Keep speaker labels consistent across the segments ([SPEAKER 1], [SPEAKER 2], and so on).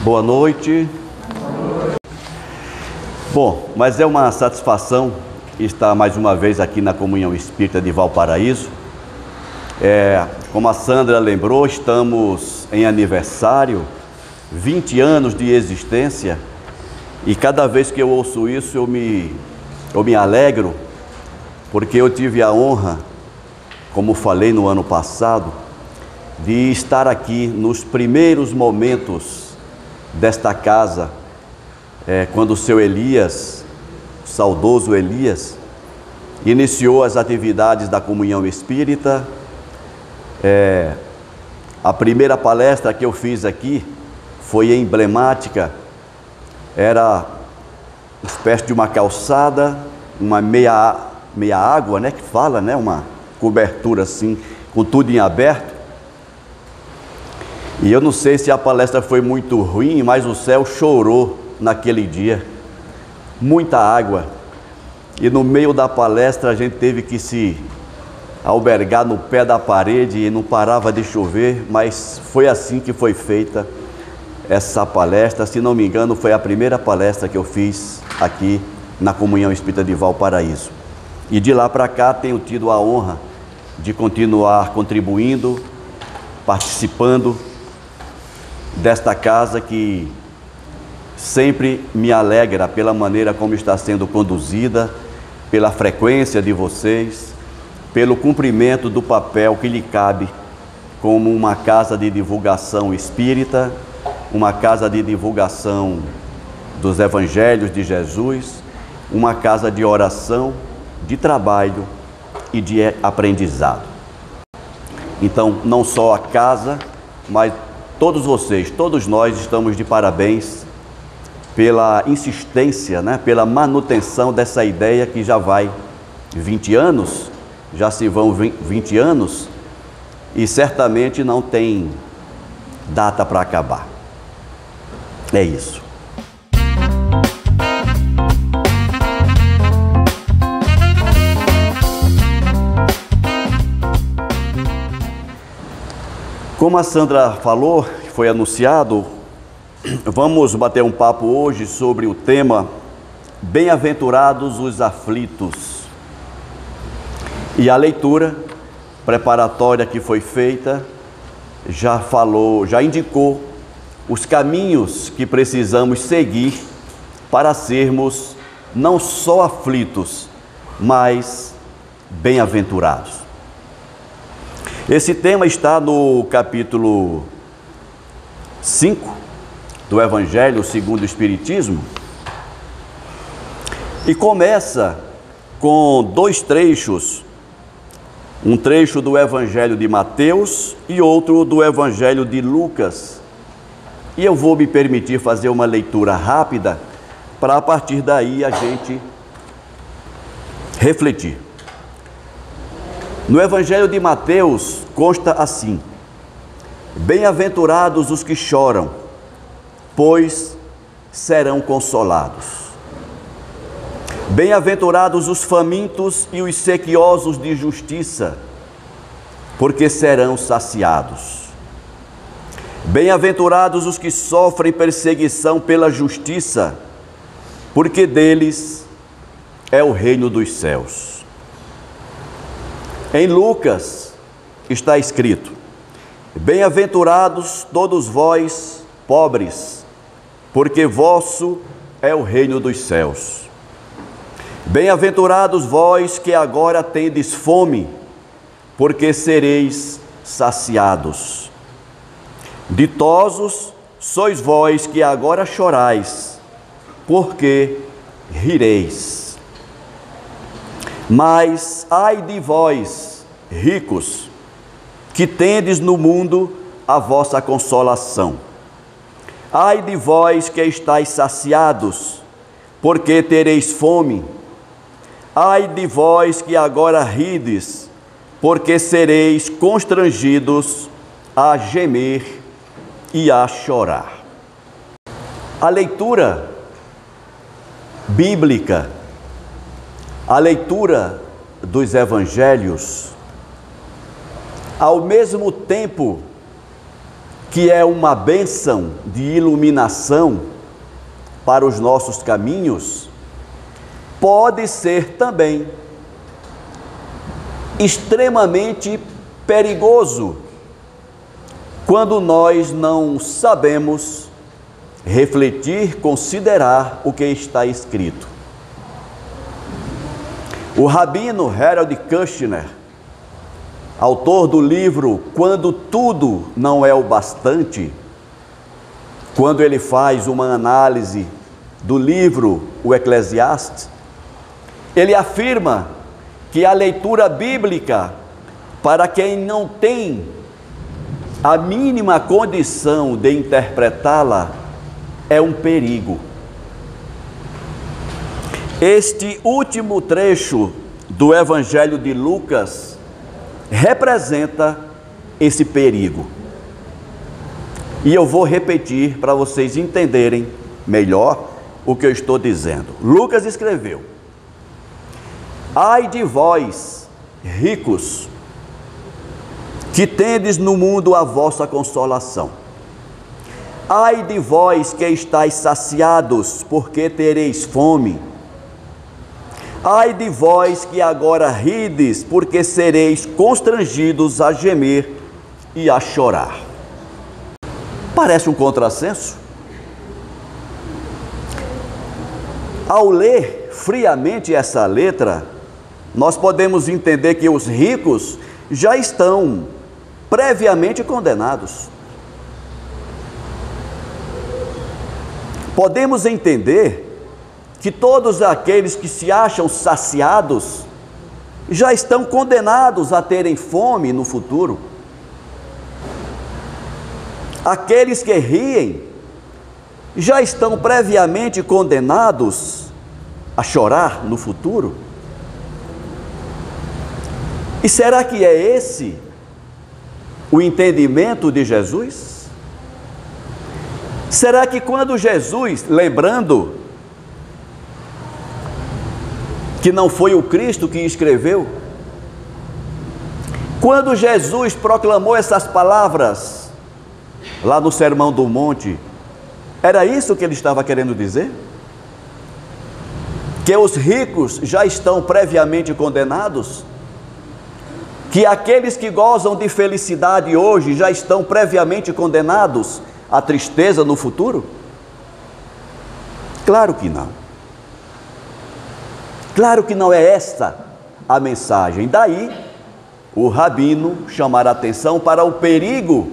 [SPEAKER 1] Boa noite. Bom, mas é uma satisfação estar mais uma vez aqui na Comunhão Espírita de Valparaíso. Como a Sandra lembrou, estamos em aniversário, 20 anos de existência, e cada vez que eu ouço isso eu me alegro, porque eu tive a honra, como falei no ano passado, de estar aqui nos primeiros momentos desta casa, quando o seu Elias, o saudoso Elias, iniciou as atividades da Comunhão Espírita. A primeira palestra que eu fiz aqui foi emblemática, era uma espécie de uma calçada, uma meia água, que fala, uma cobertura assim, com tudo em aberto. E eu não sei se a palestra foi muito ruim, mas o céu chorou naquele dia. Muita água. E no meio da palestra a gente teve que se albergar no pé da parede e não parava de chover, mas foi assim que foi feita essa palestra. Se não me engano, foi a primeira palestra que eu fiz aqui na Comunhão Espírita de Valparaíso. E de lá para cá tenho tido a honra de continuar contribuindo, participando desta casa que sempre me alegra pela maneira como está sendo conduzida, pela frequência de vocês, pelo cumprimento do papel que lhe cabe como uma casa de divulgação espírita, uma casa de divulgação dos Evangelhos de Jesus, uma casa de oração, de trabalho e de aprendizado. Então, não só a casa, mas todos vocês, todos nós estamos de parabéns pela insistência, pela manutenção dessa ideia que já vai 20 anos, já se vão 20 anos e certamente não tem data para acabar. É isso. Como a Sandra falou, foi anunciado, vamos bater um papo hoje sobre o tema Bem-aventurados os aflitos. E a leitura preparatória que foi feita já indicou os caminhos que precisamos seguir para sermos não só aflitos, mas bem-aventurados. Esse tema está no capítulo 5 do Evangelho segundo o Espiritismo e começa com dois trechos, um trecho do Evangelho de Mateus e outro do Evangelho de Lucas. E eu vou me permitir fazer uma leitura rápida para a partir daí a gente refletir. No Evangelho de Mateus consta assim: Bem-aventurados os que choram, pois serão consolados. Bem-aventurados os famintos e os sequiosos de justiça, porque serão saciados. Bem-aventurados os que sofrem perseguição pela justiça, porque deles é o reino dos céus. Em Lucas está escrito: Bem-aventurados todos vós, pobres, porque vosso é o reino dos céus. Bem-aventurados vós que agora tendes fome, porque sereis saciados. Ditosos sois vós que agora chorais, porque rireis. Mas ai de vós, ricos, que tendes no mundo a vossa consolação. Ai de vós que estáis saciados, porque tereis fome. Ai de vós que agora rides, porque sereis constrangidos a gemer e a chorar. A leitura bíblica, a leitura dos evangelhos, ao mesmo tempo que é uma bênção de iluminação para os nossos caminhos, pode ser também extremamente perigoso quando nós não sabemos refletir, considerar o que está escrito. O rabino Harold Kushner, autor do livro Quando Tudo Não É o Bastante, quando ele faz uma análise do livro O Eclesiastes, ele afirma que a leitura bíblica, para quem não tem a mínima condição de interpretá-la, é um perigo. Este último trecho do Evangelho de Lucas representa esse perigo. E eu vou repetir para vocês entenderem melhor o que eu estou dizendo. Lucas escreveu: ai de vós, ricos, que tendes no mundo a vossa consolação. Ai de vós que estáis saciados, porque tereis fome. Ai de vós que agora rides, porque sereis constrangidos a gemer e a chorar. Parece um contrassenso? Ao ler friamente essa letra, nós podemos entender que os ricos já estão previamente condenados. Podemos entender que todos aqueles que se acham saciados já estão condenados a terem fome no futuro. Aqueles que riem já estão previamente condenados a chorar no futuro. E será que é esse o entendimento de Jesus? Será que quando Jesus, lembrando que não foi o Cristo que escreveu, quando Jesus proclamou essas palavras lá no Sermão do Monte, era isso que ele estava querendo dizer? Que os ricos já estão previamente condenados? Que aqueles que gozam de felicidade hoje já estão previamente condenados à tristeza no futuro? Claro que não. Claro que não é esta a mensagem. Daí, o rabino chamar a atenção para o perigo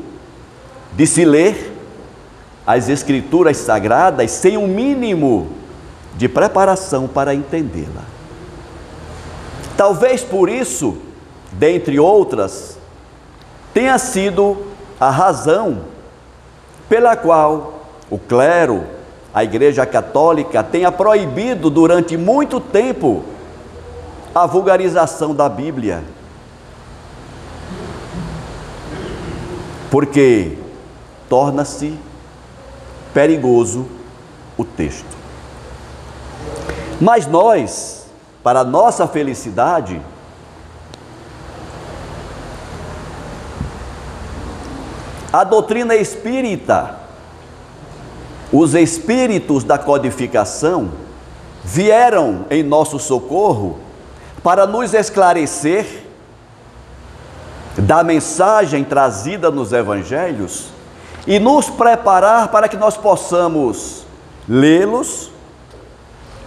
[SPEAKER 1] de se ler as Escrituras Sagradas sem um mínimo de preparação para entendê-la. Talvez por isso, dentre outras, tenha sido a razão pela qual o clero, a Igreja Católica, tenha proibido durante muito tempo a vulgarização da Bíblia. Porque torna-se perigoso o texto. Mas nós, para nossa felicidade, a doutrina espírita, os espíritos da codificação vieram em nosso socorro para nos esclarecer da mensagem trazida nos evangelhos e nos preparar para que nós possamos lê-los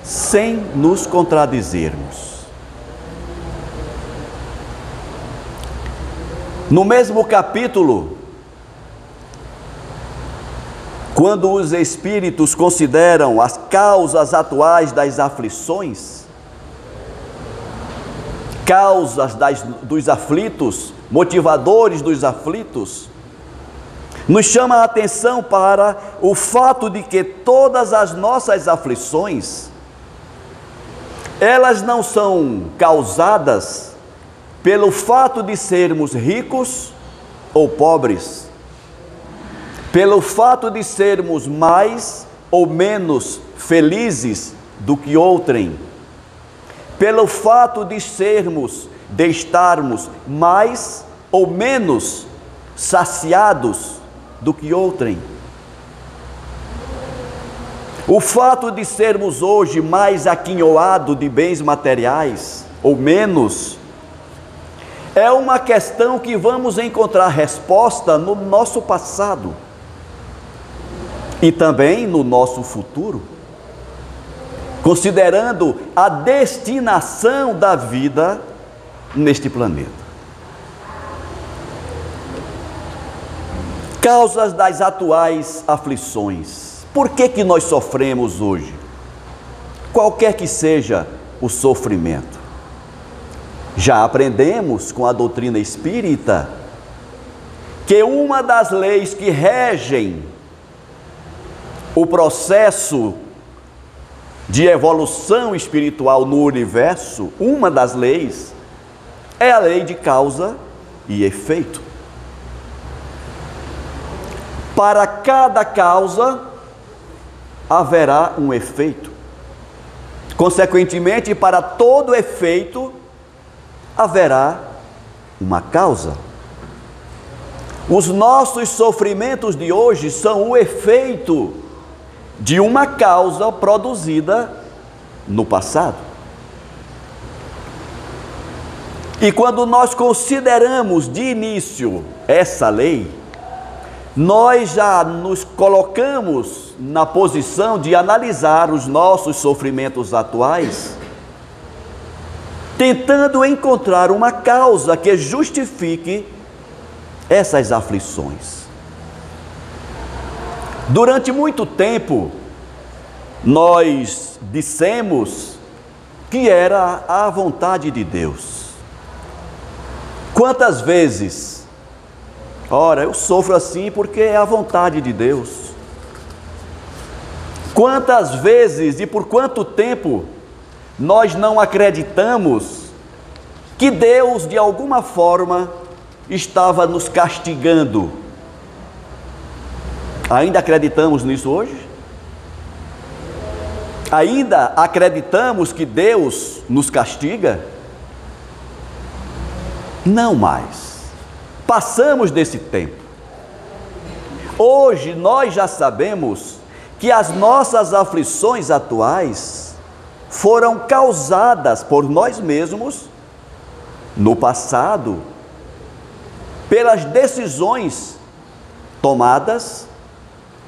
[SPEAKER 1] sem nos contradizermos. No mesmo capítulo, quando os espíritos consideram as causas atuais das aflições, causas dos aflitos, motivadores dos aflitos, nos chama a atenção para o fato de que todas as nossas aflições, elas não são causadas pelo fato de sermos ricos ou pobres, pelo fato de sermos mais ou menos felizes do que outrem, pelo fato de estarmos mais ou menos saciados do que outrem. O fato de sermos hoje mais aquinhoados de bens materiais, ou menos, é uma questão que vamos encontrar resposta no nosso passado e também no nosso futuro, considerando a destinação da vida neste planeta. Causas das atuais aflições. Por que nós sofremos hoje? Qualquer que seja o sofrimento. Já aprendemos com a doutrina espírita que uma das leis que regem o processo de evolução espiritual no universo, uma das leis, é a lei de causa e efeito. Para cada causa haverá um efeito. Consequentemente, para todo efeito haverá uma causa. Os nossos sofrimentos de hoje são o efeito de uma causa produzida no passado. E quando nós consideramos de início essa lei, nós já nos colocamos na posição de analisar os nossos sofrimentos atuais, tentando encontrar uma causa que justifique essas aflições. Durante muito tempo, nós dissemos que era a vontade de Deus. Quantas vezes, ora, eu sofro assim porque é a vontade de Deus. Quantas vezes e por quanto tempo nós não acreditamos que Deus, de alguma forma, estava nos castigando? Ainda acreditamos nisso hoje? Ainda acreditamos que Deus nos castiga? Não mais. Passamos desse tempo. Hoje nós já sabemos que as nossas aflições atuais foram causadas por nós mesmos no passado, pelas decisões tomadas,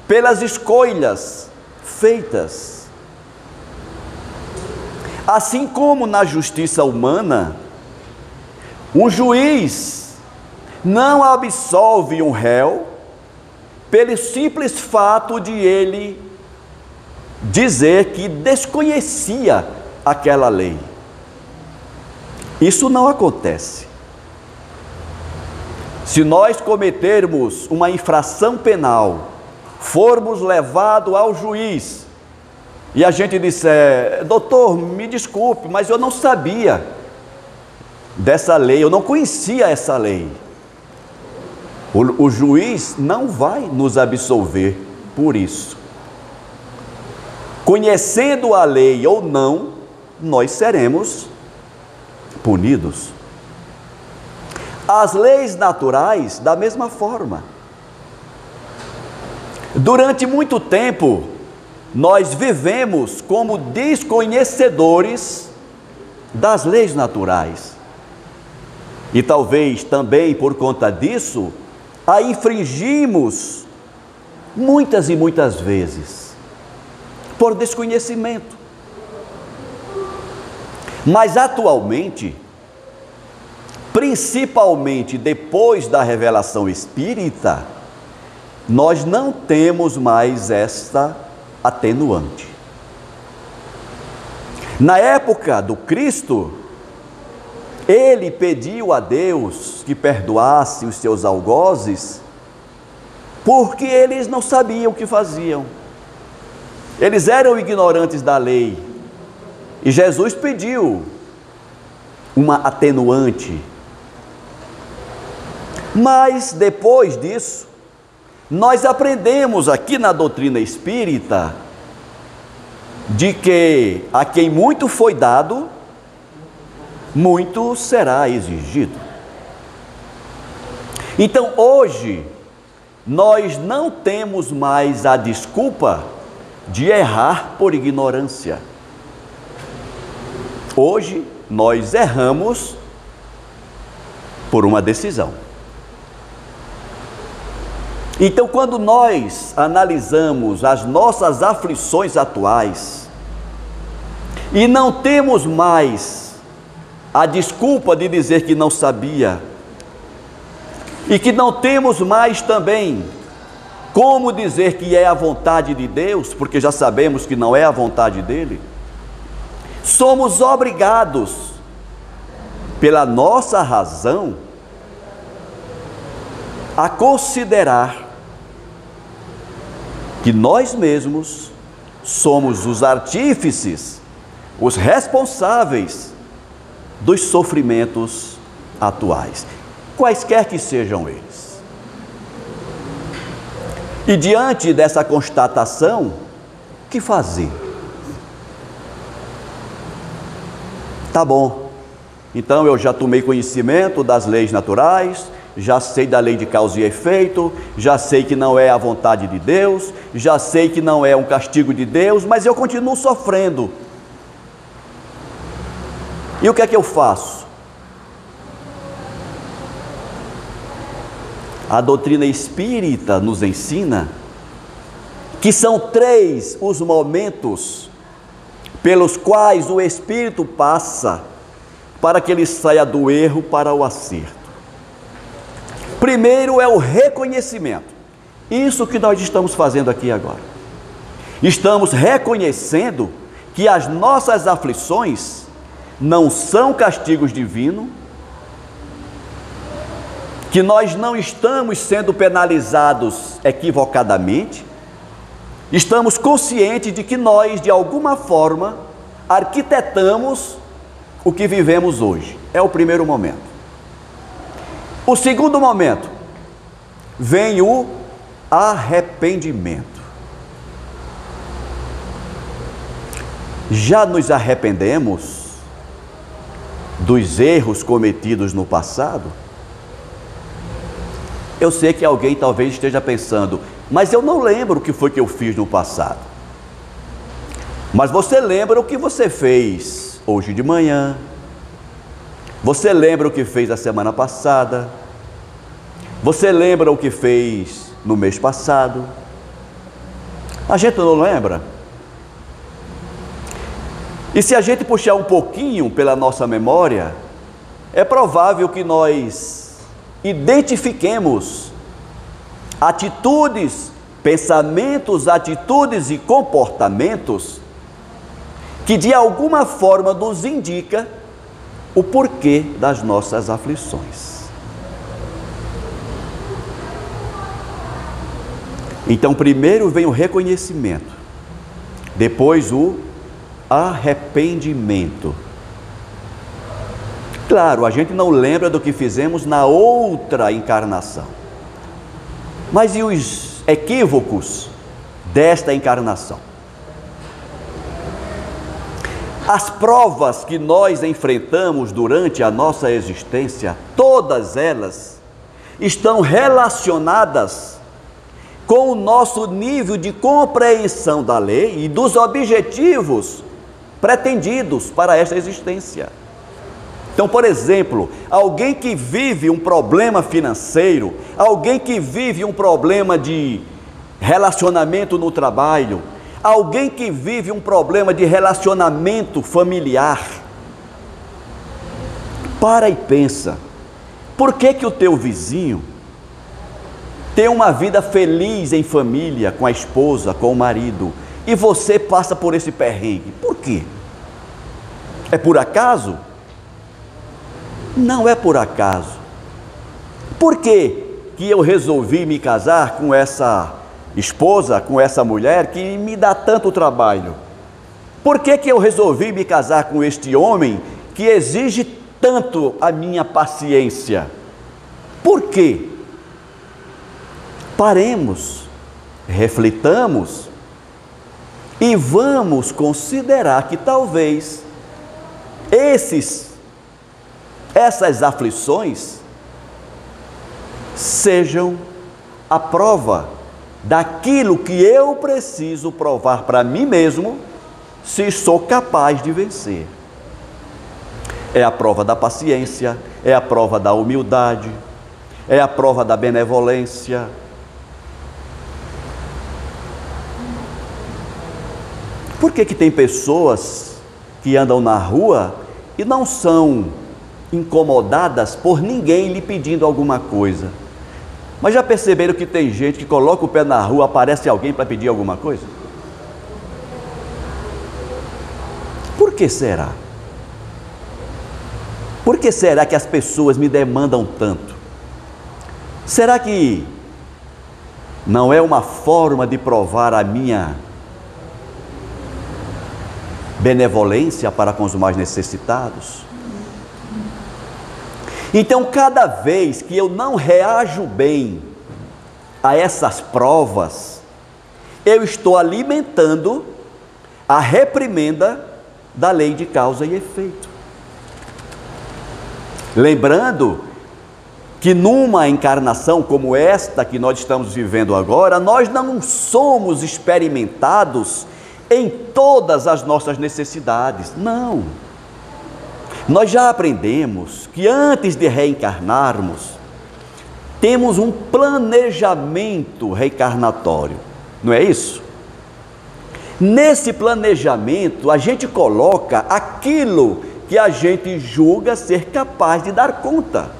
[SPEAKER 1] pelas escolhas feitas. Assim como na justiça humana, um juiz não absolve um réu pelo simples fato de ele dizer que desconhecia aquela lei. Isso não acontece. Se nós cometermos uma infração penal, formos levados ao juiz e a gente disser: doutor, me desculpe, mas eu não sabia dessa lei, eu não conhecia essa lei. O juiz não vai nos absolver por isso. Conhecendo a lei ou não, nós seremos punidos. As leis naturais, da mesma forma. Durante muito tempo, nós vivemos como desconhecedores das leis naturais. E talvez também por conta disso, a infringimos muitas e muitas vezes, por desconhecimento. Mas atualmente, principalmente depois da revelação espírita, nós não temos mais esta atenuante. Na época do Cristo, ele pediu a Deus que perdoasse os seus algozes, porque eles não sabiam o que faziam. Eles eram ignorantes da lei. E Jesus pediu uma atenuante. Mas depois disso, nós aprendemos aqui na doutrina espírita de que a quem muito foi dado, muito será exigido. Então hoje, nós não temos mais a desculpa de errar por ignorância. Hoje nós erramos por uma decisão. Então, quando nós analisamos as nossas aflições atuais e não temos mais a desculpa de dizer que não sabia, e que não temos mais também como dizer que é a vontade de Deus, porque já sabemos que não é a vontade dele, somos obrigados, pela nossa razão, a considerar que nós mesmos somos os artífices, os responsáveis dos sofrimentos atuais, quaisquer que sejam eles. E diante dessa constatação, o que fazer? Tá bom, então eu já tomei conhecimento das leis naturais, já sei da lei de causa e efeito, já sei que não é a vontade de Deus, já sei que não é um castigo de Deus, mas eu continuo sofrendo. E o que é que eu faço? A doutrina espírita nos ensina que são 3 os momentos pelos quais o espírito passa para que ele saia do erro para o acerto. Primeiro é o reconhecimento. Isso que nós estamos fazendo aqui agora. Estamos reconhecendo que as nossas aflições não são castigos divinos, que nós não estamos sendo penalizados equivocadamente, estamos conscientes de que nós, de alguma forma, arquitetamos o que vivemos hoje. É o primeiro momento. O segundo momento, vem o arrependimento. Já nos arrependemos dos erros cometidos no passado? Eu sei que alguém talvez esteja pensando, mas eu não lembro o que foi que eu fiz no passado. Mas você lembra o que você fez hoje de manhã, você lembra o que fez a semana passada, você lembra o que fez no mês passado. A gente não lembra? E se a gente puxar um pouquinho pela nossa memória, é provável que nós identifiquemos atitudes, pensamentos, atitudes e comportamentos que de alguma forma nos indica o porquê das nossas aflições. Então, primeiro vem o reconhecimento, depois o arrependimento. Claro, a gente não lembra do que fizemos na outra encarnação, mas e os equívocos desta encarnação? As provas que nós enfrentamos durante a nossa existência, todas elas estão relacionadas com o nosso nível de compreensão da lei e dos objetivos pretendidos para esta existência. Então, por exemplo, alguém que vive um problema financeiro, alguém que vive um problema de relacionamento no trabalho, alguém que vive um problema de relacionamento familiar, para e pensa, por que que o teu vizinho tem uma vida feliz em família, com a esposa, com o marido, e você passa por esse perrengue? Por quê? É por acaso? Não é por acaso. Por que que eu resolvi me casar com essa esposa, com essa mulher que me dá tanto trabalho? Por que que eu resolvi me casar com este homem que exige tanto a minha paciência? Por quê? Paremos, reflitamos e vamos considerar que talvez essas aflições sejam a prova daquilo que eu preciso provar para mim mesmo, se sou capaz de vencer. É a prova da paciência, é a prova da humildade, é a prova da benevolência. Por que tem pessoas que andam na rua e não são incomodadas por ninguém lhe pedindo alguma coisa? Mas já perceberam que tem gente que coloca o pé na rua, aparece alguém para pedir alguma coisa? Por que será? Por que será que as pessoas me demandam tanto? Será que não é uma forma de provar a minha benevolência para com os mais necessitados? Então, cada vez que eu não reajo bem a essas provas, eu estou alimentando a reprimenda da lei de causa e efeito. Lembrando que numa encarnação como esta que nós estamos vivendo agora, nós não somos experimentados em todas as nossas necessidades, não. Nós já aprendemos que antes de reencarnarmos, temos um planejamento reencarnatório, não é isso? Nesse planejamento, a gente coloca aquilo que a gente julga ser capaz de dar conta.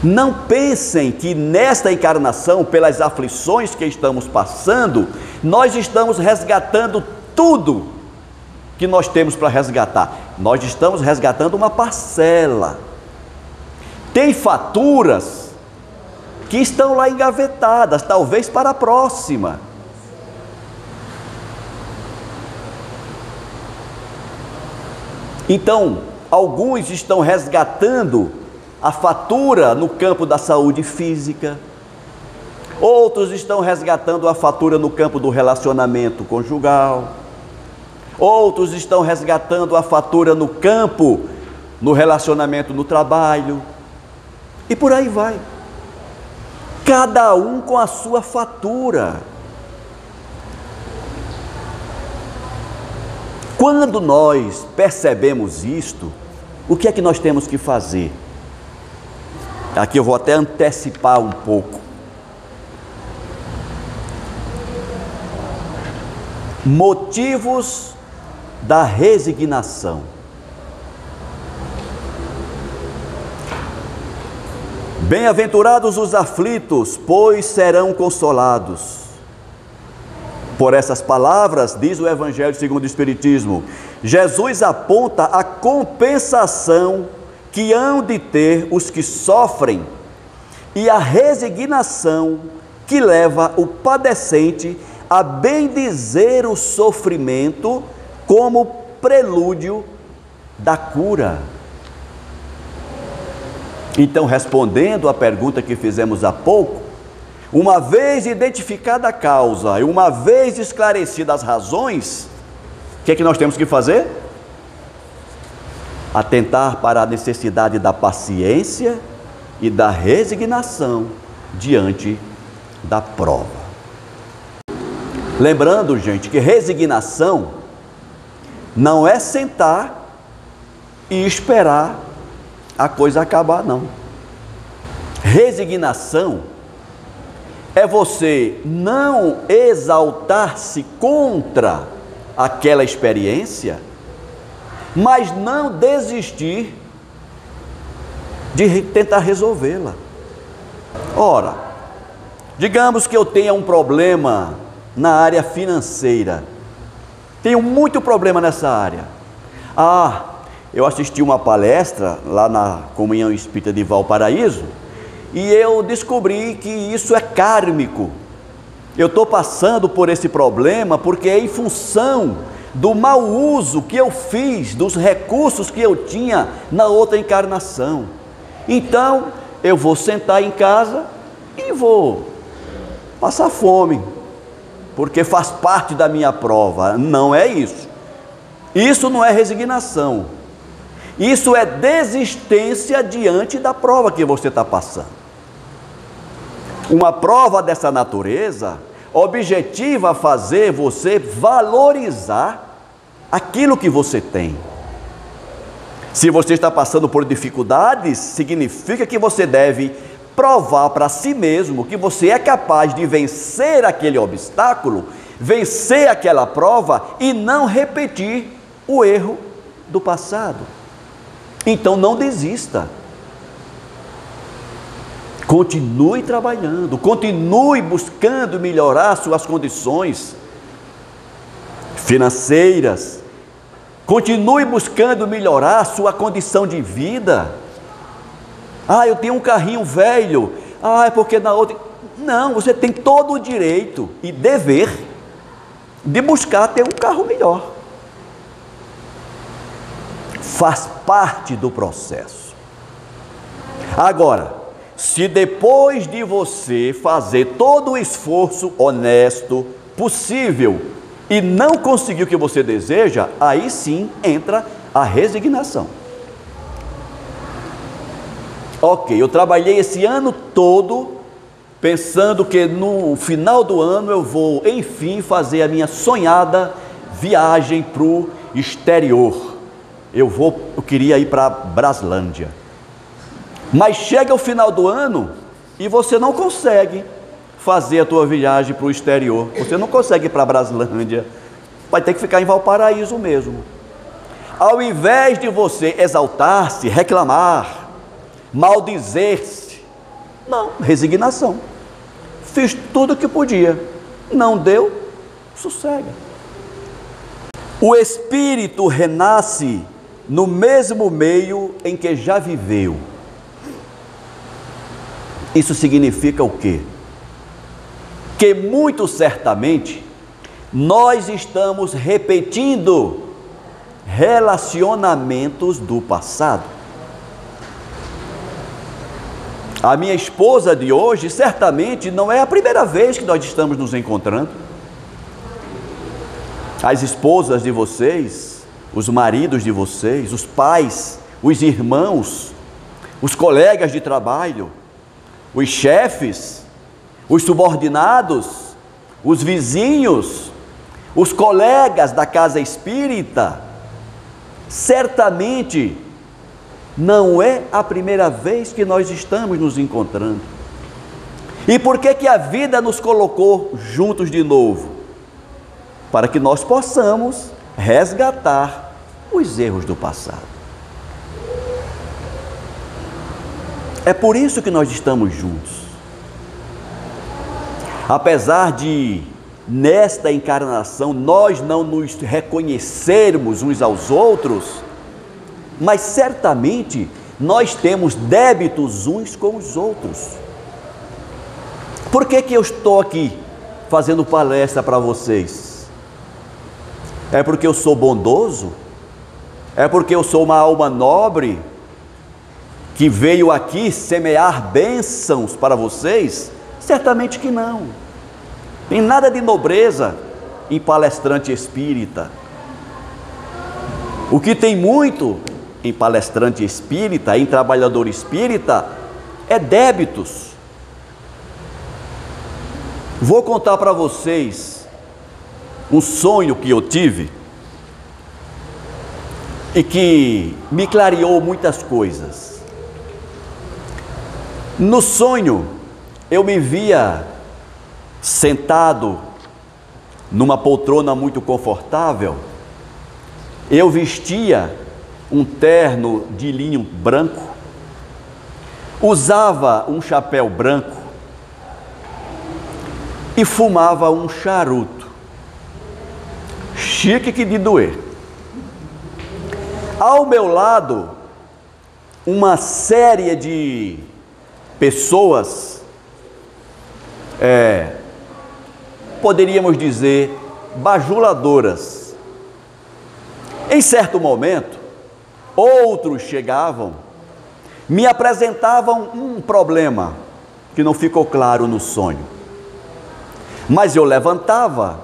[SPEAKER 1] Não pensem que nesta encarnação, pelas aflições que estamos passando, nós estamos resgatando tudo que nós temos para resgatar. Nós estamos resgatando uma parcela. Tem faturas que estão lá engavetadas, talvez para a próxima. Então, alguns estão resgatando a fatura no campo da saúde física, outros estão resgatando a fatura no campo do relacionamento conjugal, outros estão resgatando a fatura no campo, no relacionamento no trabalho, e por aí vai. Cada um com a sua fatura. Quando nós percebemos isto, o que é que nós temos que fazer? Aqui eu vou até antecipar um pouco. Motivos da resignação. Bem-aventurados os aflitos, pois serão consolados. Por essas palavras, diz o Evangelho segundo o Espiritismo, Jesus aponta a compensação que hão de ter os que sofrem e a resignação que leva o padecente a bendizer o sofrimento como prelúdio da cura. Então, respondendo à pergunta que fizemos há pouco, uma vez identificada a causa e uma vez esclarecidas as razões, o que é que nós temos que fazer? Atentar para a necessidade da paciência e da resignação diante da prova. Lembrando, gente, que resignação não é sentar e esperar a coisa acabar, não. Resignação é você não exaltar-se contra aquela experiência, mas não desistir de tentar resolvê-la. Ora, digamos que eu tenha um problema na área financeira, tenho muito problema nessa área. Eu assisti uma palestra lá na Comunhão Espírita de Valparaíso e eu descobri que isso é kármico. Eu estou passando por esse problema porque é em função do mau uso que eu fiz dos recursos que eu tinha na outra encarnação. Então, eu vou sentar em casa e vou passar fome, porque faz parte da minha prova. Não é isso. Isso não é resignação. Isso é desistência diante da prova que você está passando. Uma prova dessa natureza objetiva fazer você valorizar aquilo que você tem. Se você está passando por dificuldades, significa que você deve provar para si mesmo que você é capaz de vencer aquele obstáculo, vencer aquela prova e não repetir o erro do passado. Então não desista. Continue trabalhando, continue buscando melhorar suas condições financeiras, continue buscando melhorar sua condição de vida. Eu tenho um carrinho velho, é porque na outra... Não, você tem todo o direito e dever de buscar ter um carro melhor. Faz parte do processo. Agora, se depois de você fazer todo o esforço honesto possível e não conseguir o que você deseja, aí sim entra a resignação. Ok, eu trabalhei esse ano todo pensando que no final do ano eu vou, enfim, fazer a minha sonhada viagem para o exterior. Eu queria ir para Braslândia. Mas chega o final do ano e você não consegue fazer a tua viagem para o exterior. Você não consegue ir para Braslândia. Vai ter que ficar em Valparaíso mesmo. Ao invés de você exaltar-se, reclamar, maldizer-se, não, resignação. Fiz tudo o que podia. Não deu, sossega. O espírito renasce no mesmo meio em que já viveu. Isso significa o quê? Que muito certamente nós estamos repetindo relacionamentos do passado. A minha esposa de hoje certamente não é a primeira vez que nós estamos nos encontrando. As esposas de vocês, os maridos de vocês, os pais, os irmãos, os colegas de trabalho, os chefes, os subordinados, os vizinhos, os colegas da casa espírita, certamente não é a primeira vez que nós estamos nos encontrando. E por que a vida nos colocou juntos de novo? Para que nós possamos resgatar os erros do passado. É por isso que nós estamos juntos. Apesar de, nesta encarnação, nós não nos reconhecermos uns aos outros, mas certamente nós temos débitos uns com os outros. Por que eu estou aqui fazendo palestra para vocês? É porque eu sou bondoso? É porque eu sou uma alma nobre que veio aqui semear bênçãos para vocês? Certamente que não. Tem nada de nobreza em palestrante espírita. O que tem muito em palestrante espírita, em trabalhador espírita, é débitos. Vou contar para vocês um sonho que eu tive e que me clareou muitas coisas. No sonho, eu me via sentado numa poltrona muito confortável. Eu vestia um terno de linho branco, usava um chapéu branco e fumava um charuto, chique que de doer. Ao meu lado, uma série de pessoas, poderíamos dizer, bajuladoras. Em certo momento, outros chegavam, me apresentavam um problema que não ficou claro no sonho. Mas eu levantava,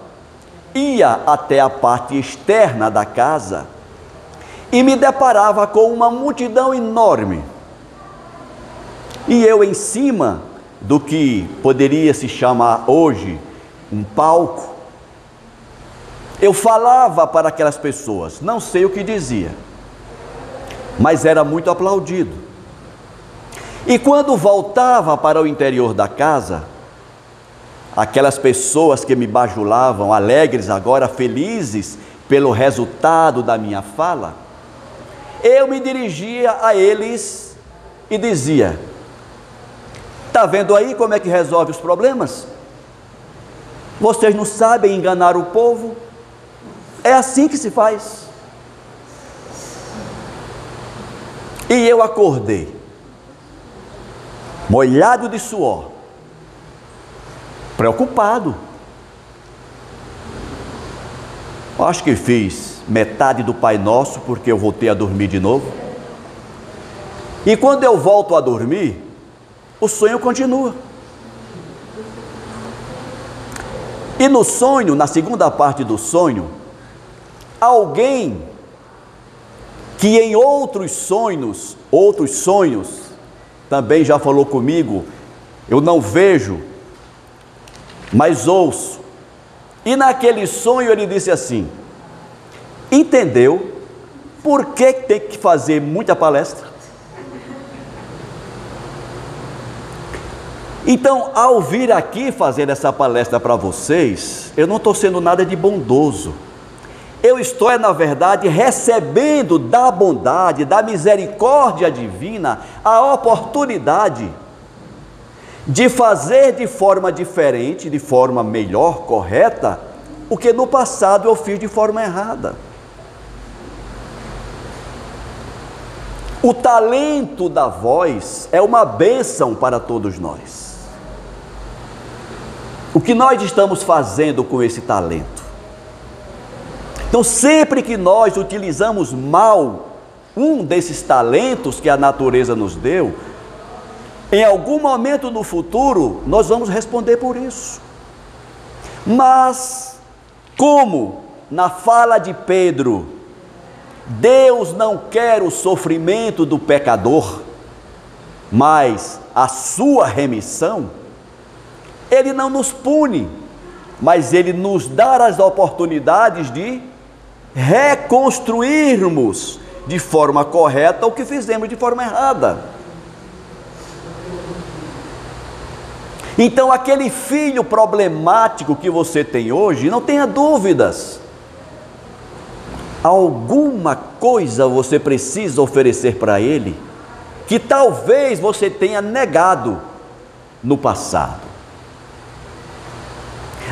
[SPEAKER 1] ia até a parte externa da casa e me deparava com uma multidão enorme. E eu em cima do que poderia se chamar hoje um palco, eu falava para aquelas pessoas, não sei o que dizia, mas era muito aplaudido. E quando voltava para o interior da casa, aquelas pessoas que me bajulavam, alegres agora, felizes pelo resultado da minha fala, eu me dirigia a eles e dizia: está vendo aí como é que resolve os problemas? Vocês não sabem enganar o povo? É assim que se faz. E eu acordei, molhado de suor, preocupado. Acho que fiz metade do Pai Nosso, porque eu voltei a dormir de novo. E quando eu volto a dormir, o sonho continua. E no sonho, na segunda parte do sonho, alguém que em outros sonhos também já falou comigo, eu não vejo, mas ouço. E naquele sonho ele disse assim: entendeu por que tem que fazer muita palestra? Então, ao vir aqui fazer essa palestra para vocês, eu não estou sendo nada de bondoso. Eu estou, na verdade, recebendo da bondade, da misericórdia divina, a oportunidade de fazer de forma diferente, de forma melhor, correta, o que no passado eu fiz de forma errada. O talento da voz é uma bênção para todos nós. O que nós estamos fazendo com esse talento? Então, sempre que nós utilizamos mal um desses talentos que a natureza nos deu, em algum momento no futuro, nós vamos responder por isso. Mas, como na fala de Pedro, Deus não quer o sofrimento do pecador, mas a sua remissão, Ele não nos pune, mas Ele nos dá as oportunidades de reconstruirmos de forma correta o que fizemos de forma errada. Então, aquele filho problemático que você tem hoje, não tenha dúvidas, alguma coisa você precisa oferecer para ele, que talvez você tenha negado no passado.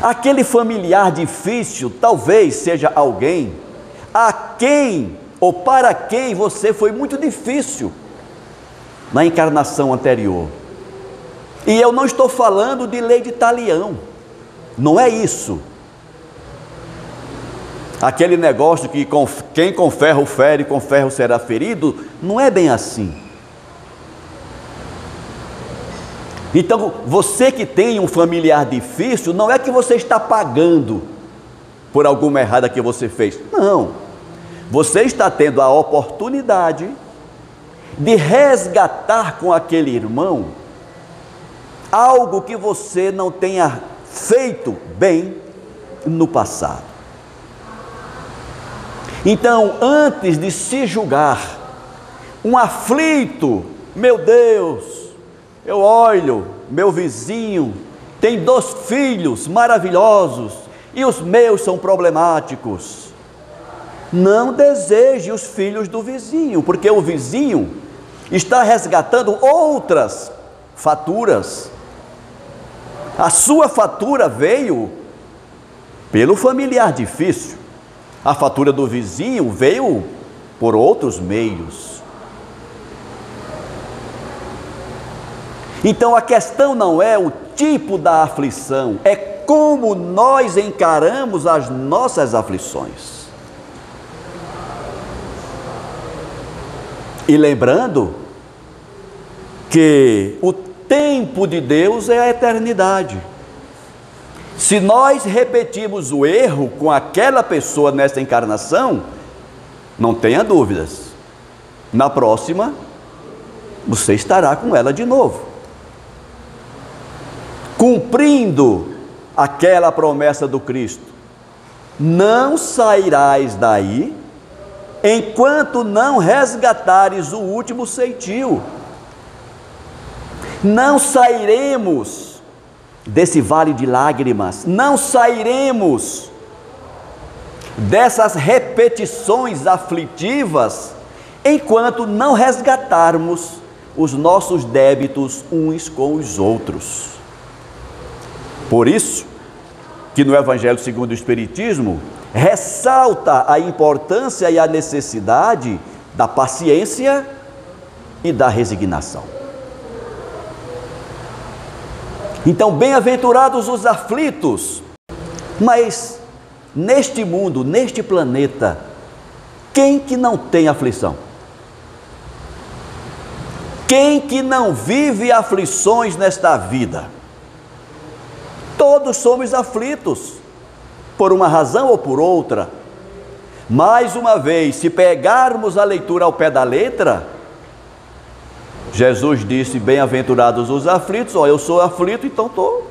[SPEAKER 1] Aquele familiar difícil, talvez seja alguém a quem ou para quem você foi muito difícil na encarnação anterior. E eu não estou falando de lei de talião, não é isso. Aquele negócio que quem com ferro fere, com ferro será ferido, não é bem assim. Então, você que tem um familiar difícil, não é que você está pagando por alguma errada que você fez, não. Você está tendo a oportunidade de resgatar com aquele irmão algo que você não tenha feito bem no passado. Então, antes de se julgar um aflito, meu Deus, eu olho, meu vizinho tem 2 filhos maravilhosos e os meus são problemáticos. Não deseje os filhos do vizinho, porque o vizinho está resgatando outras faturas. A sua fatura veio pelo familiar difícil, a fatura do vizinho veio por outros meios. Então a questão não é o tipo da aflição, é como nós encaramos as nossas aflições. E lembrando que o tempo de Deus é a eternidade. Se nós repetirmos o erro com aquela pessoa nesta encarnação, Não tenha dúvidas. Na próxima, você estará com ela de novo, cumprindo aquela promessa do Cristo: não sairás daí enquanto não resgatares o último ceitil. Não sairemos desse vale de lágrimas, não sairemos dessas repetições aflitivas enquanto não resgatarmos os nossos débitos uns com os outros. Por isso que no Evangelho segundo o Espiritismo ressalta a importância e a necessidade da paciência e da resignação. Então, bem-aventurados os aflitos, mas neste mundo, neste planeta, quem que não tem aflição? Quem que não vive aflições nesta vida? Todos somos aflitos, por uma razão ou por outra. Mais uma vez, se pegarmos a leitura ao pé da letra, Jesus disse: bem-aventurados os aflitos. Eu sou aflito, então não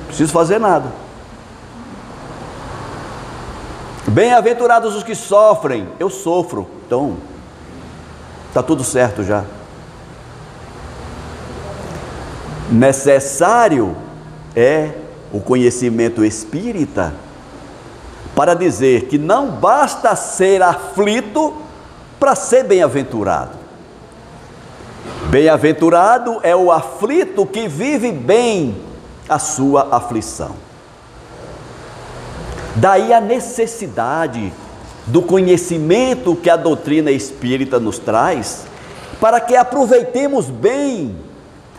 [SPEAKER 1] preciso fazer nada. Bem-aventurados os que sofrem. Eu sofro, então está tudo certo já. Necessário é o conhecimento espírita para dizer que não basta ser aflito para ser bem-aventurado. Bem-aventurado é o aflito que vive bem a sua aflição. Daí a necessidade do conhecimento que a doutrina espírita nos traz, para que aproveitemos bem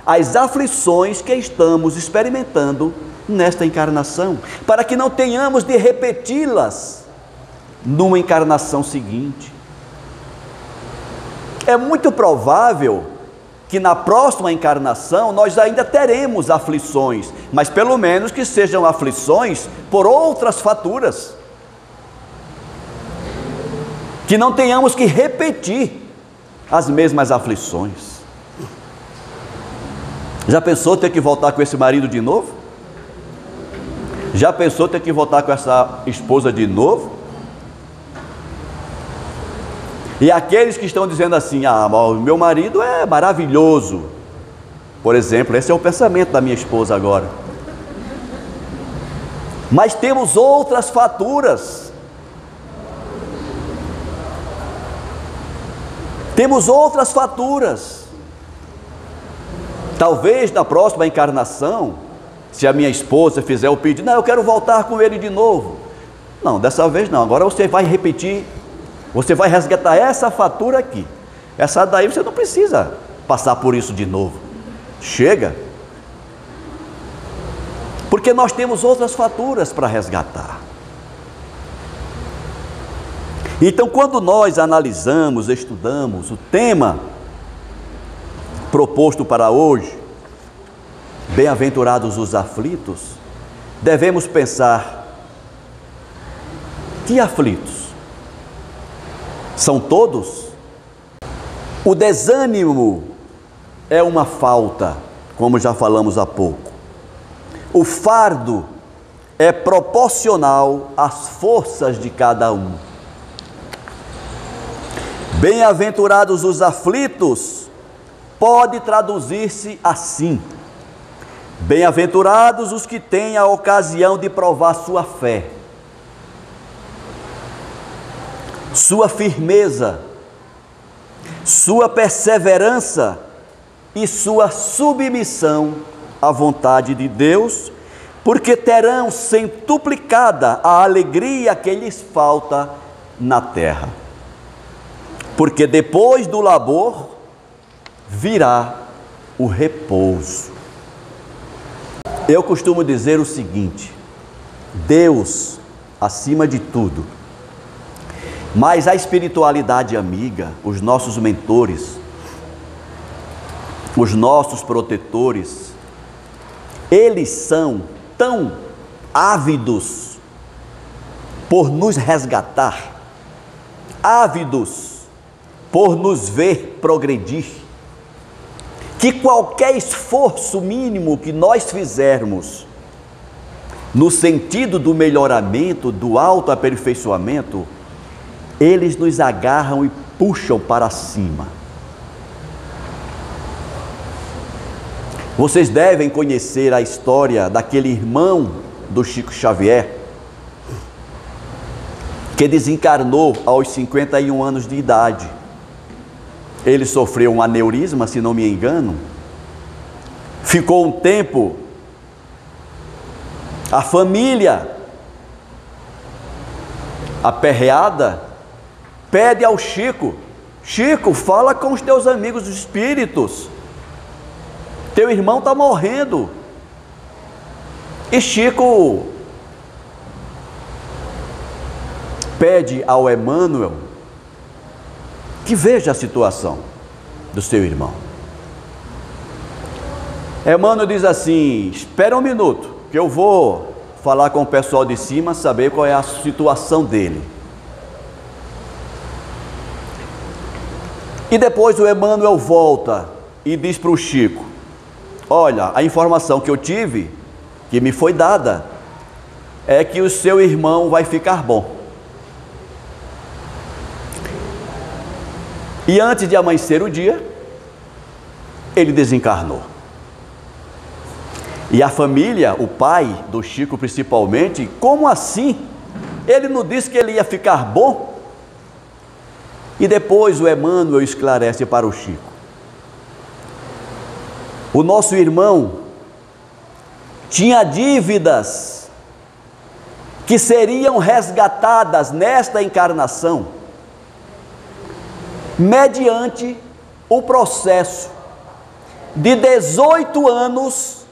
[SPEAKER 1] as aflições que estamos experimentando nesta encarnação, para que não tenhamos de repeti-las numa encarnação seguinte. É muito provável que na próxima encarnação nós ainda teremos aflições, mas pelo menos que sejam aflições por outras faturas, que não tenhamos que repetir as mesmas aflições. Já pensou ter que voltar com esse marido de novo? Já pensou ter que voltar com essa esposa de novo? E aqueles que estão dizendo assim: o meu marido é maravilhoso, por exemplo, esse é o pensamento da minha esposa agora. Mas temos outras faturas. Temos outras faturas. Talvez na próxima encarnação, se a minha esposa fizer o pedido: não, eu quero voltar com ele de novo. Não, dessa vez não, agora você vai repetir, você vai resgatar essa fatura aqui. Essa daí você não precisa passar por isso de novo. Chega. Porque nós temos outras faturas para resgatar. Então, quando nós analisamos, estudamos o tema proposto para hoje, bem-aventurados os aflitos, devemos pensar: que aflitos? São todos? O desânimo é uma falta, como já falamos há pouco. O fardo é proporcional às forças de cada um. Bem-aventurados os aflitos pode traduzir-se assim: bem-aventurados os que têm a ocasião de provar sua fé, sua firmeza, sua perseverança e sua submissão à vontade de Deus, porque terão centuplicada a alegria que lhes falta na terra. Porque depois do labor virá o repouso. Eu costumo dizer o seguinte: Deus acima de tudo, mas a espiritualidade amiga, os nossos mentores, os nossos protetores, eles são tão ávidos por nos resgatar, ávidos por nos ver progredir, que qualquer esforço mínimo que nós fizermos no sentido do melhoramento, do autoaperfeiçoamento, eles nos agarram e puxam para cima. Vocês devem conhecer a história daquele irmão do Chico Xavier, que desencarnou aos 51 anos de idade. Ele sofreu um aneurisma, se não me engano, ficou um tempo, a família aperreada, pede ao Chico: Chico, fala com os teus amigos espíritos, teu irmão está morrendo. E Chico pede ao Emmanuel que veja a situação do seu irmão. Emmanuel diz assim: espera um minuto, que eu vou falar com o pessoal de cima, saber qual é a situação dele. E depois o Emmanuel volta e diz para o Chico: olha, a informação que eu tive, que me foi dada, é que o seu irmão vai ficar bom. E antes de amanhecer o dia, ele desencarnou. E a família, o pai do Chico principalmente: como assim? Ele não disse que ele ia ficar bom? E depois o Emmanuel esclarece para o Chico: o nosso irmão tinha dívidas que seriam resgatadas nesta encarnação, mediante o processo de 18 anos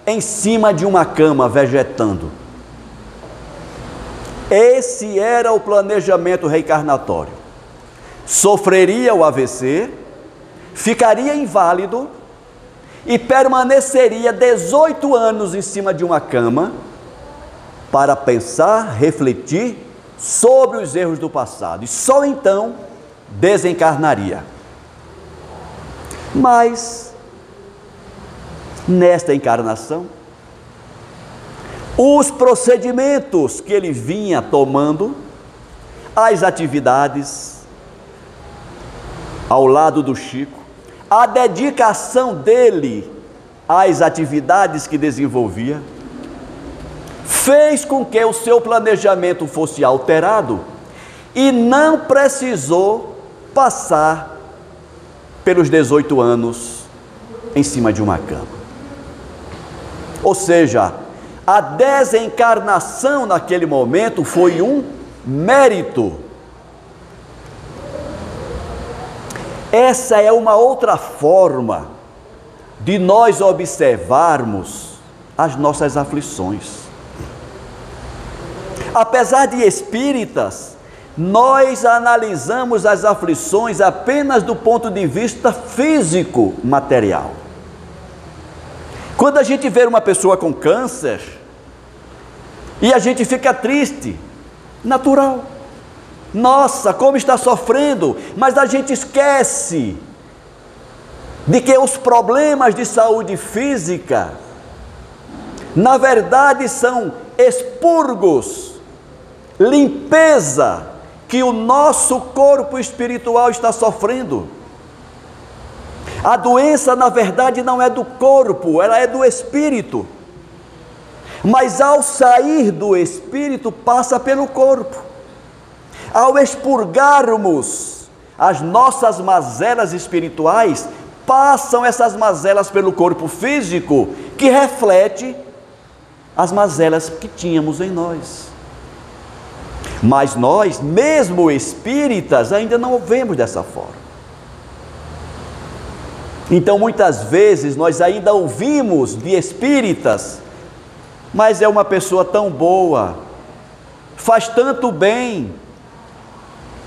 [SPEAKER 1] em cima de uma cama vegetando. Esse era o planejamento reencarnatório. Sofreria o AVC, ficaria inválido e permaneceria 18 anos em cima de uma cama para pensar, refletir sobre os erros do passado, e só então desencarnaria. Mas nesta encarnação, os procedimentos que ele vinha tomando, as atividades ao lado do Chico, a dedicação dele às atividades que desenvolvia, fez com que o seu planejamento fosse alterado e não precisou passar pelos 18 anos em cima de uma cama. Ou seja, a desencarnação naquele momento foi um mérito. Essa é uma outra forma de nós observarmos as nossas aflições. Apesar de espíritas, nós analisamos as aflições apenas do ponto de vista físico, material. Quando a gente vê uma pessoa com câncer e a gente fica triste, natural. Nossa, como está sofrendo, mas a gente esquece de que os problemas de saúde física, na verdade, são expurgos, limpeza que o nosso corpo espiritual está sofrendo. A doença, na verdade, não é do corpo, ela é do espírito. Mas ao sair do espírito, passa pelo corpo. Ao expurgarmos as nossas mazelas espirituais, passam essas mazelas pelo corpo físico, que reflete as mazelas que tínhamos em nós. Mas nós, mesmo espíritas, ainda não o vemos dessa forma. Então, muitas vezes, nós ainda ouvimos de espíritas: mas é uma pessoa tão boa, faz tanto bem,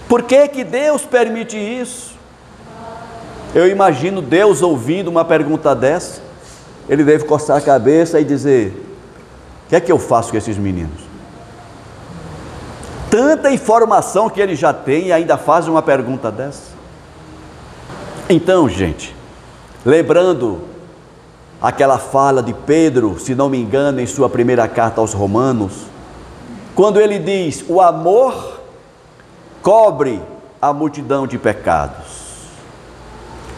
[SPEAKER 1] por que que Deus permite isso? Eu imagino Deus ouvindo uma pergunta dessa, ele deve coçar a cabeça e dizer: o que é que eu faço com esses meninos? Tanta informação que ele já tem e ainda faz uma pergunta dessa. Então, gente, lembrando aquela fala de Pedro, se não me engano, em sua primeira carta aos Romanos, quando ele diz: o amor cobre a multidão de pecados.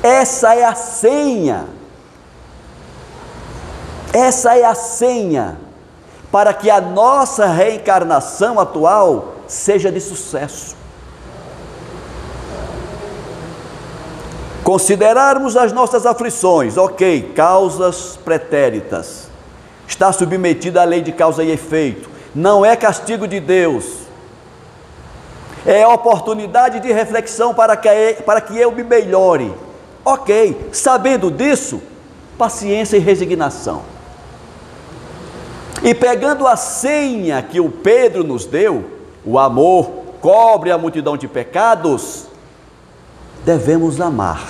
[SPEAKER 1] Essa é a senha. Essa é a senha para que a nossa reencarnação atual seja de sucesso. Considerarmos as nossas aflições, ok, causas pretéritas, está submetida à lei de causa e efeito, não é castigo de Deus, é oportunidade de reflexão para que eu me melhore, ok, sabendo disso, paciência e resignação. E pegando a senha que o Pedro nos deu, o amor cobre a multidão de pecados, devemos amar.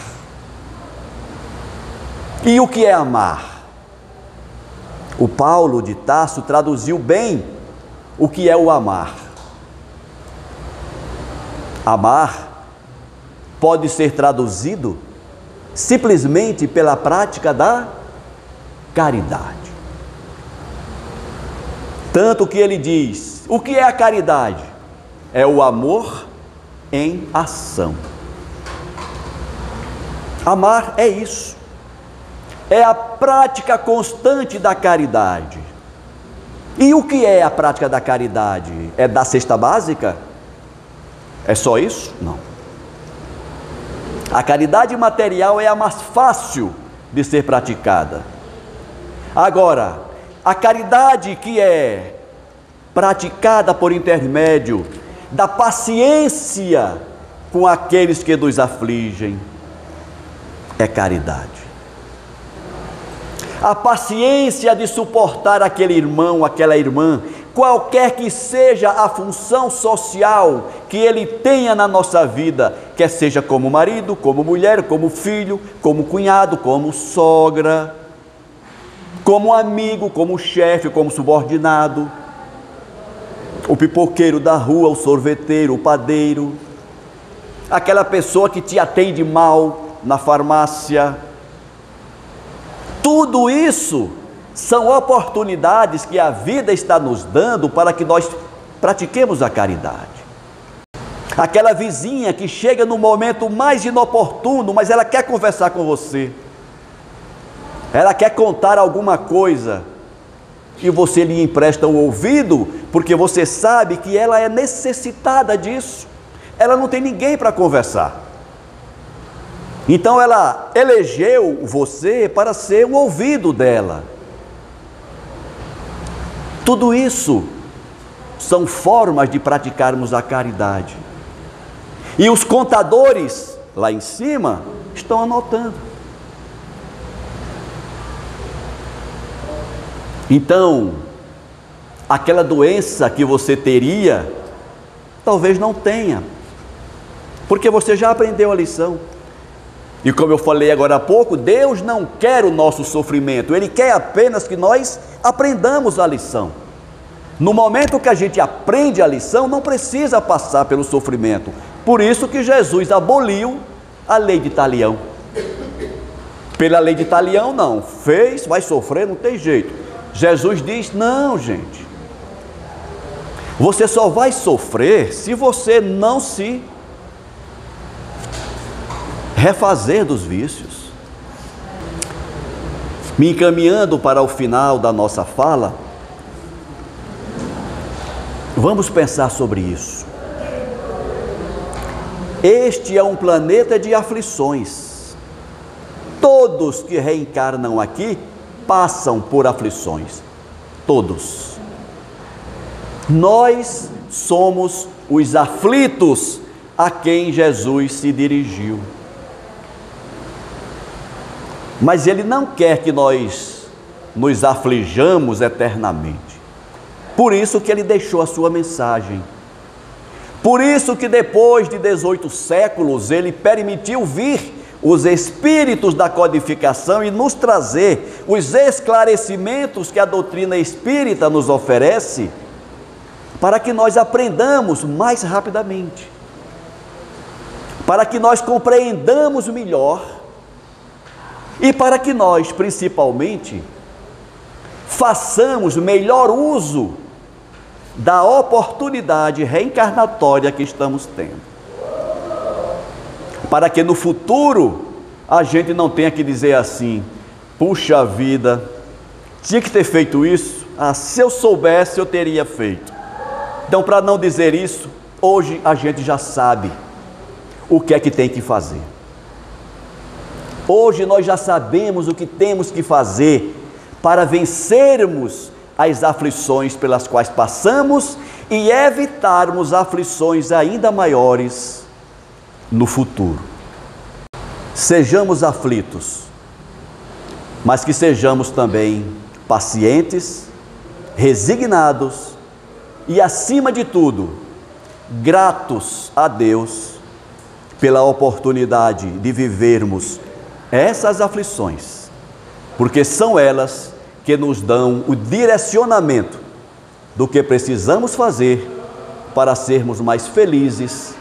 [SPEAKER 1] E o que é amar? O Paulo de Tarso traduziu bem o que é o amar. Amar pode ser traduzido simplesmente pela prática da caridade. Tanto que ele diz, o que é a caridade? É o amor em ação. Amar é isso, é a prática constante da caridade. E o que é a prática da caridade? É dar cesta básica? É só isso? Não. A caridade material é a mais fácil de ser praticada. Agora, a caridade que é praticada por intermédio da paciência com aqueles que nos afligem, é caridade. A paciência de suportar aquele irmão, aquela irmã, qualquer que seja a função social que ele tenha na nossa vida, quer seja como marido, como mulher, como filho, como cunhado, como sogra, como amigo, como chefe, como subordinado, o pipoqueiro da rua, o sorveteiro, o padeiro, aquela pessoa que te atende mal na farmácia. Tudo isso são oportunidades que a vida está nos dando para que nós pratiquemos a caridade. Aquela vizinha que chega no momento mais inoportuno, mas ela quer conversar com você, ela quer contar alguma coisa, e você lhe empresta o ouvido, porque você sabe que ela é necessitada disso, ela não tem ninguém para conversar. Então ela elegeu você para ser o ouvido dela. Tudo isso são formas de praticarmos a caridade. E os contadores lá em cima estão anotando. Então, aquela doença que você teria, talvez não tenha, porque você já aprendeu a lição. E como eu falei agora há pouco, Deus não quer o nosso sofrimento, Ele quer apenas que nós aprendamos a lição. No momento que a gente aprende a lição, não precisa passar pelo sofrimento. Por isso que Jesus aboliu a lei de talião. Pela lei de talião não, fez, vai sofrer, não tem jeito. Jesus diz, não gente, você só vai sofrer se você não se refazer dos vícios. Me encaminhando para o final da nossa fala, vamos pensar sobre isso. Este é um planeta de aflições. Todos que reencarnam aqui passam por aflições. Todos. Nós somos os aflitos a quem Jesus se dirigiu. Mas Ele não quer que nós nos aflijamos eternamente. Por isso que Ele deixou a sua mensagem. Por isso que depois de 18 séculos, Ele permitiu vir os espíritos da codificação e nos trazer os esclarecimentos que a doutrina espírita nos oferece, para que nós aprendamos mais rapidamente, para que nós compreendamos melhor e para que nós, principalmente, façamos melhor uso da oportunidade reencarnatória que estamos tendo, para que no futuro a gente não tenha que dizer assim: puxa vida, tinha que ter feito isso, se eu soubesse eu teria feito. Então, para não dizer isso, hoje a gente já sabe o que é que tem que fazer. Hoje nós já sabemos o que temos que fazer para vencermos as aflições pelas quais passamos e evitarmos aflições ainda maiores no futuro. Sejamos aflitos, mas que sejamos também pacientes, resignados e, acima de tudo, gratos a Deus pela oportunidade de vivermos essas aflições, porque são elas que nos dão o direcionamento do que precisamos fazer para sermos mais felizes,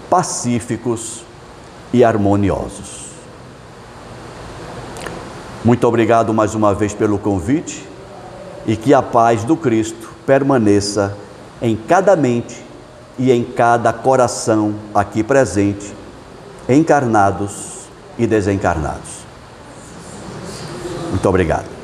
[SPEAKER 1] pacíficos e harmoniosos. Muito obrigado mais uma vez pelo convite e que a paz do Cristo permaneça em cada mente e em cada coração aqui presente, encarnados e desencarnados. Muito obrigado.